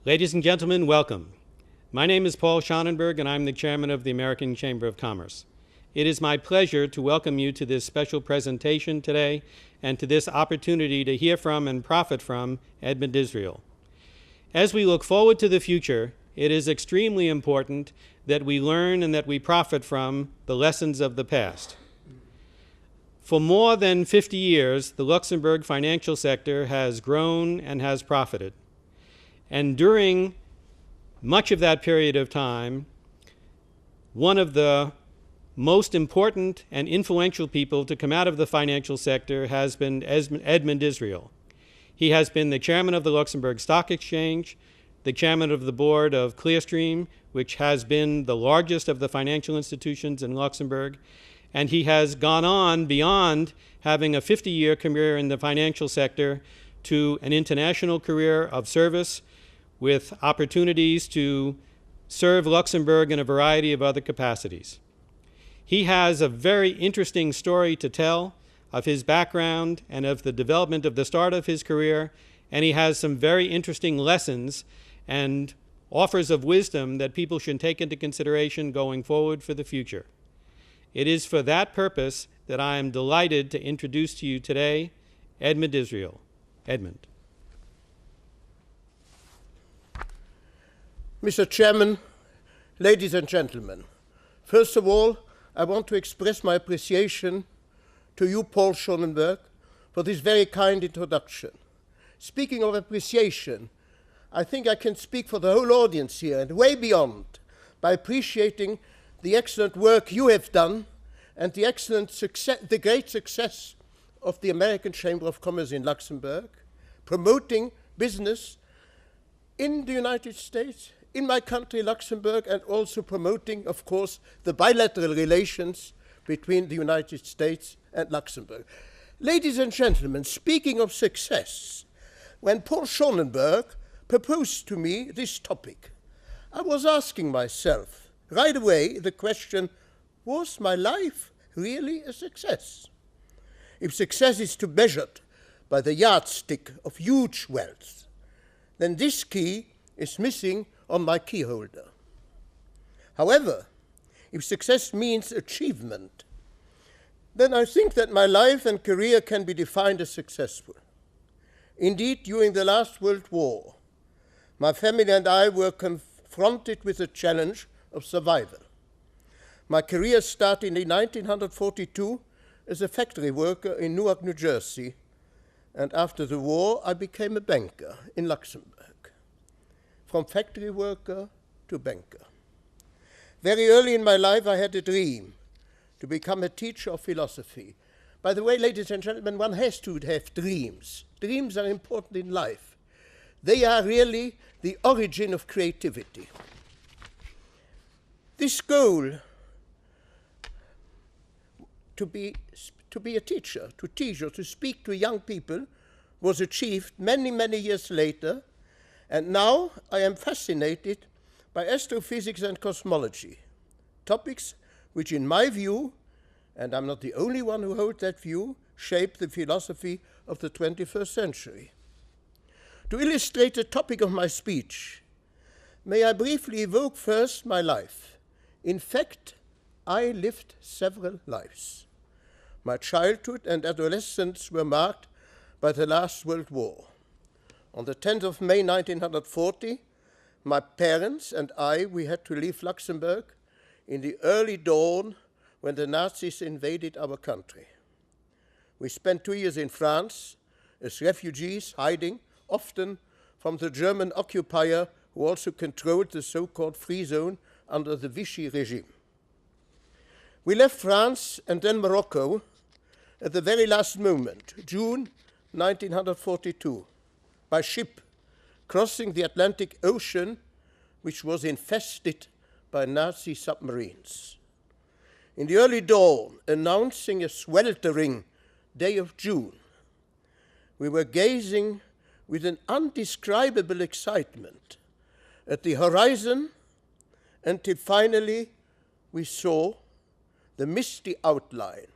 Ladies and gentlemen, welcome. My name is Paul Schonenberg, and I'm the chairman of the American Chamber of Commerce. It is my pleasure to welcome you to this special presentation today and to this opportunity to hear from and profit from Edmond, Israel. As we look forward to the future, it is extremely important that we learn and that we profit from the lessons of the past. For more than 50 years, the Luxembourg financial sector has grown and has profited. And during much of that period of time, one of the most important and influential people to come out of the financial sector has been Edmond Israel. He has been the chairman of the Luxembourg Stock Exchange, the chairman of the board of Clearstream, which has been the largest of the financial institutions in Luxembourg, and he has gone on beyond having a 50-year career in the financial sector to an international career of service with opportunities to serve Luxembourg in a variety of other capacities. He has a very interesting story to tell of his background and of the development of the start of his career, and he has some very interesting lessons and offers of wisdom that people should take into consideration going forward for the future. It is for that purpose that I am delighted to introduce to you today Edmond Israel. Edmond. Mr. Chairman, ladies and gentlemen, first of all, I want to express my appreciation to you, Paul Schonenberg, for this very kind introduction. Speaking of appreciation, I think I can speak for the whole audience here and way beyond by appreciating the excellent work you have done and the excellent success, the great success of the American Chamber of Commerce in Luxembourg, promoting business in the United States, in my country, Luxembourg, and also promoting, of course, the bilateral relations between the United States and Luxembourg. Ladies and gentlemen, speaking of success, when Paul Schonenberg proposed to me this topic, I was asking myself right away the question, was my life really a success? If success is to be measured by the yardstick of huge wealth, then this key is missing on my key holder. However, if success means achievement, then I think that my life and career can be defined as successful. Indeed, during the last World War, my family and I were confronted with the challenge of survival. My career started in 1942 as a factory worker in Newark, New Jersey, and after the war, I became a banker in Luxembourg. From factory worker to banker. Very early in my life, I had a dream to become a teacher of philosophy. By the way, ladies and gentlemen, one has to have dreams. Dreams are important in life. They are really the origin of creativity. This goal to be a teacher, to teach or to speak to young people was achieved many, many years later. And now I am fascinated by astrophysics and cosmology, topics which in my view, and I'm not the only one who holds that view, shape the philosophy of the 21st century. To illustrate the topic of my speech, may I briefly evoke first my life. In fact, I lived several lives. My childhood and adolescence were marked by the last World War. On the 10th of May 1940, my parents and I, we had to leave Luxembourg in the early dawn when the Nazis invaded our country. We spent 2 years in France as refugees, hiding often from the German occupier who also controlled the so-called free zone under the Vichy regime. We left France and then Morocco at the very last moment, June 1942. By ship, crossing the Atlantic Ocean, which was infested by Nazi submarines. In the early dawn, announcing a sweltering day of June, we were gazing with an undescribable excitement at the horizon until finally we saw the misty outline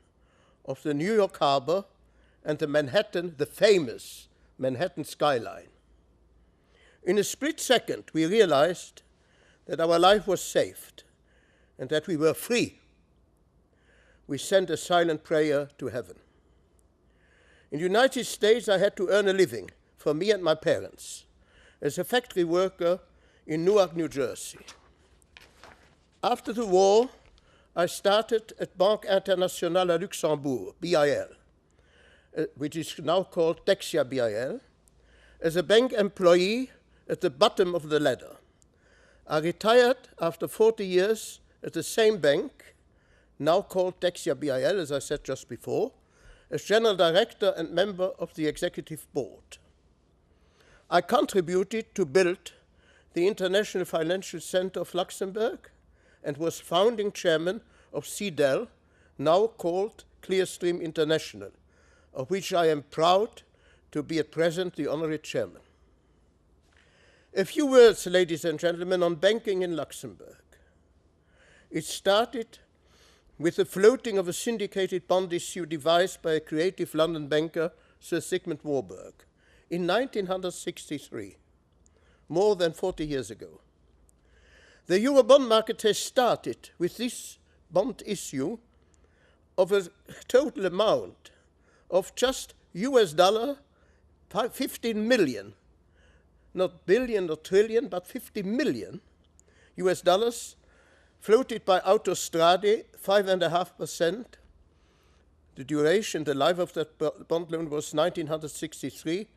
of the New York harbor and the famous Manhattan skyline. In a split second, we realized that our life was saved and that we were free. We sent a silent prayer to heaven. In the United States, I had to earn a living for me and my parents as a factory worker in Newark, New Jersey. After the war, I started at Banque Internationale à Luxembourg, BIL, which is now called Dexia BIL, as a bank employee at the bottom of the ladder. I retired after 40 years at the same bank, now called Dexia BIL, as I said just before, as General Director and member of the Executive Board. I contributed to build the International Financial Center of Luxembourg and was founding chairman of CDEL, now called Clearstream International, of which I am proud to be at present the honorary chairman. A few words, ladies and gentlemen, on banking in Luxembourg. It started with the floating of a syndicated bond issue devised by a creative London banker, Sir Sigmund Warburg, in 1963, more than 40 years ago. The Eurobond market has started with this bond issue of a total amount of just $15 million, not billion or trillion, but 50 million US dollars, floated by Autostrade, 5.5%. The duration, the life of that bond loan was 1963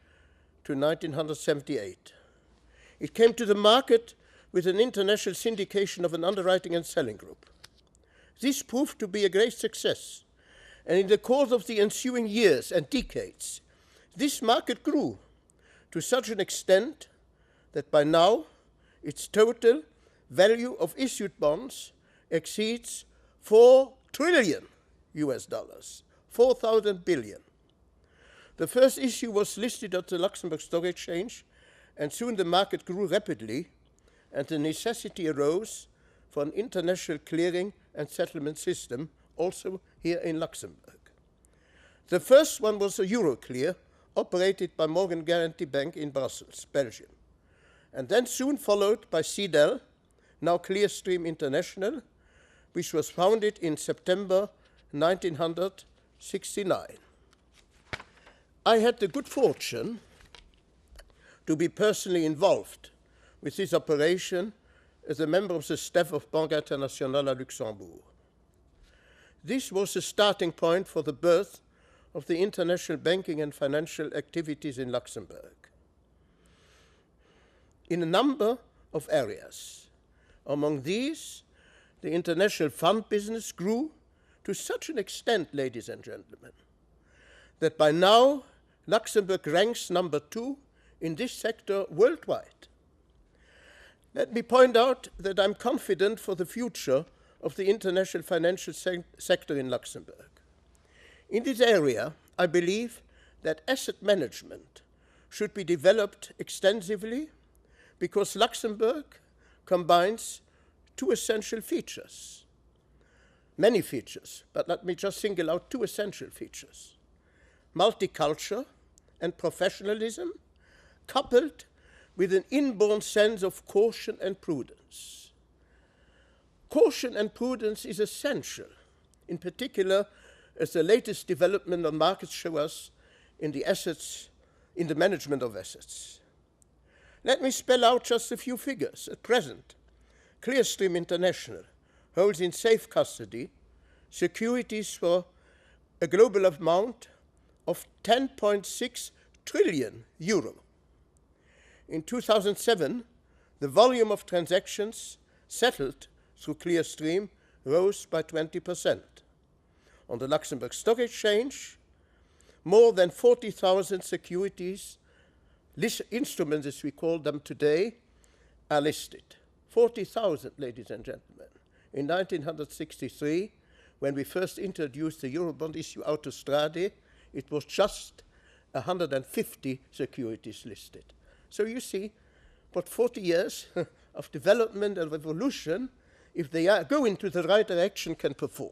to 1978. It came to the market with an international syndication of an underwriting and selling group. This proved to be a great success, and in the course of the ensuing years and decades, this market grew to such an extent that by now its total value of issued bonds exceeds 4 trillion US dollars, 4,000 billion. The first issue was listed at the Luxembourg Stock Exchange, and soon the market grew rapidly, and the necessity arose for an international clearing and settlement system, also here in Luxembourg. The first one was a Euroclear, operated by Morgan Guarantee Bank in Brussels, Belgium, and then soon followed by CDEL, now Clearstream International, which was founded in September 1969. I had the good fortune to be personally involved with this operation as a member of the staff of Banque Internationale à Luxembourg. This was the starting point for the birth of the international banking and financial activities in Luxembourg. In a number of areas. Among these, the international fund business grew to such an extent, ladies and gentlemen, that by now Luxembourg ranks number 2 in this sector worldwide. Let me point out that I'm confident for the future of the international financial sector in Luxembourg. In this area, I believe that asset management should be developed extensively because Luxembourg combines 2 essential features. Many features, but let me just single out 2 essential features. Multiculture and professionalism, coupled with an inborn sense of caution and prudence. Caution and prudence is essential, in particular as the latest development on markets show us in the management of assets. Let me spell out just a few figures. At present, Clearstream International holds in safe custody securities for a global amount of 10.6 trillion euro. In 2007, the volume of transactions settled through Clearstream rose by 20%. On the Luxembourg Stock Exchange, more than 40,000 securities, instruments as we call them today, are listed. 40,000, ladies and gentlemen. In 1963, when we first introduced the Eurobond issue Autostrade, it was just 150 securities listed. So you see what 40 years of development and revolution, if they go into the right direction, can perform.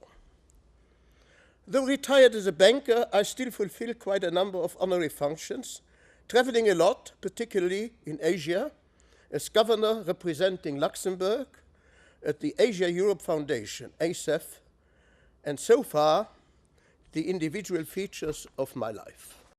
Though retired as a banker, I still fulfill quite a number of honorary functions, traveling a lot, particularly in Asia, as governor representing Luxembourg at the Asia-Europe Foundation, ASEF, and so far, the individual features of my life.